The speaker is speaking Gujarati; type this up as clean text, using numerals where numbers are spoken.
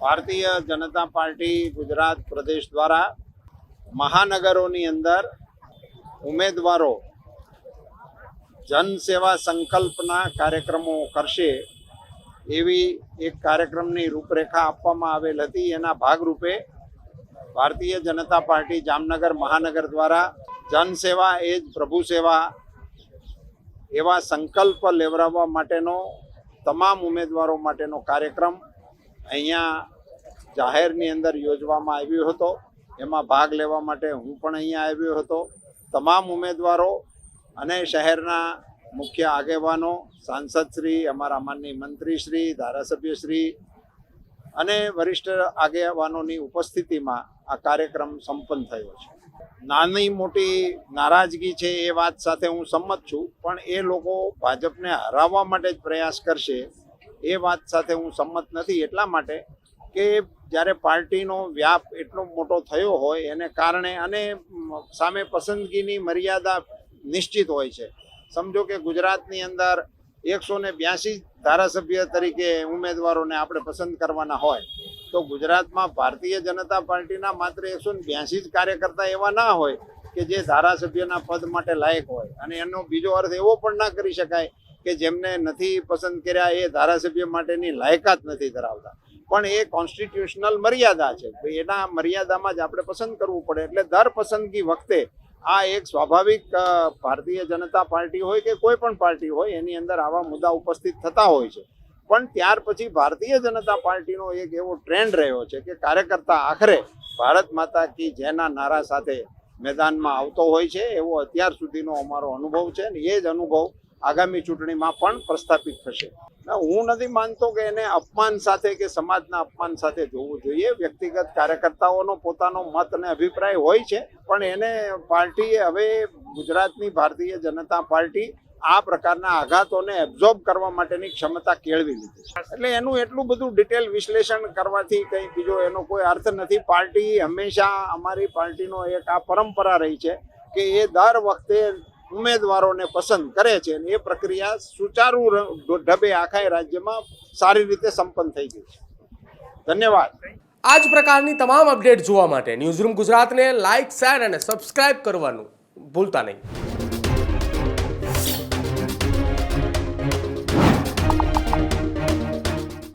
ભારતીય જનતા પાર્ટી ગુજરાત પ્રદેશ દ્વારા મહાનગરોની અંદર ઉમેદવારો જનસેવા સંકલ્પના કાર્યક્રમો કરશે એવી એક કાર્યક્રમની રૂપરેખા આપવામાં આવેલ હતી। એના ભાગરૂપે ભારતીય જનતા પાર્ટી જામનગર મહાનગર દ્વારા જનસેવા એ જ પ્રભુ સેવા એવા સંકલ્પ લેવડાવવા માટેનો તમામ ઉમેદવારો માટેનો કાર્યક્રમ અહીંયા જાહેરની અંદર યોજવામાં આવ્યો હતો। એમાં ભાગ લેવા માટે હું પણ અહીંયા આવ્યો હતો। તમામ ઉમેદવારો અને શહેરના મુખ્ય આગેવાનો, સાંસદશ્રી, અમારા માનનીય મંત્રીશ્રી, ધારાસભ્યશ્રી અને વરિષ્ઠ આગેવાનોની ઉપસ્થિતિમાં આ કાર્યક્રમ સંપન્ન થયો છે। નાની મોટી નારાજગી છે એ વાત સાથે હું સંમત છું, પણ એ લોકો ભાજપને હરાવવા માટે જ પ્રયાસ કરશે એ વાત સાથે હું સંમત નથી। એટલા માટે કે જ્યારે પાર્ટીનો વ્યાપ એટલો મોટો થયો હોય એને કારણે અને સામે પસંદગીની મર્યાદા નિશ્ચિત હોય છે। સમજો કે ગુજરાતની અંદર 182 ધારાસભ્ય તરીકે ઉમેદવારોને આપણે પસંદ કરવાના હોય તો ગુજરાતમાં ભારતીય જનતા પાર્ટીના માત્ર 182 જ કાર્યકર્તા એવા ના હોય કે જે ધારાસભ્યના પદ માટે લાયક હોય। અને એનો બીજો અર્થ એવો પણ ના કરી શકાય કે જેમને નથી પસંદ કર્યા એ ધારાસભ્ય માટેની લાયકાત નથી ધરાવતા, પણ એ કોન્સ્ટિટ્યુશનલ મર્યાદા છે। એના મર્યાદામાં જ આપણે પસંદ કરવું પડે। એટલે દર પસંદગી વખતે આ એક સ્વાભાવિક ભારતીય જનતા પાર્ટી હોય કે કોઈ પણ પાર્ટી હોય એની અંદર આવા મુદ્દા ઉપસ્થિત થતા હોય છે। પણ ત્યાર પછી ભારતીય જનતા પાર્ટીનો એક એવો ટ્રેન્ડ રહ્યો છે કે કાર્યકર્તા આખરે ભારત માતા કી જયના નારા સાથે મેદાનમાં આવતો હોય છે, એવો અત્યાર સુધીનો અમારો અનુભવ છે અને એ જ અનુભવ આગામી ચૂંટણીમાં પણ પ્રસ્થાપિત થશે। હું નથી માનતો કે એને અપમાન સાથે કે સમાજના અપમાન સાથે જોવું જોઈએ। વ્યક્તિગત કાર્યકર્તાઓનો પોતાનો મત અને અભિપ્રાય હોય છે, પણ એને પાર્ટીએ હવે ગુજરાતની ભારતીય જનતા પાર્ટી આ પ્રકારના આઘાતોને એબ્ઝોર્બ કરવા માટેની ક્ષમતા કેળવી લીધી છે। એટલે એનું એટલું બધું ડિટેલ વિશ્લેષણ કરવાથી કંઈ બીજો એનો કોઈ અર્થ નથી। પાર્ટી હંમેશા, અમારી પાર્ટીનો એક આ પરંપરા રહી છે કે એ દર વખતે ઉમેદવારોને પસંદ કરે છે અને એ પ્રક્રિયા સુચારુ ઢબે આખા રાજ્યમાં સારી રીતે સંપન્ન થઈ ગઈ છે। ધન્યવાદ। આ જ પ્રકારની તમામ અપડેટ જોવા માટે ન્યૂઝરૂમ ગુજરાતને લાઇક, શેર અને સબસ્ક્રાઇબ કરવાનું ભૂલતા નહીં।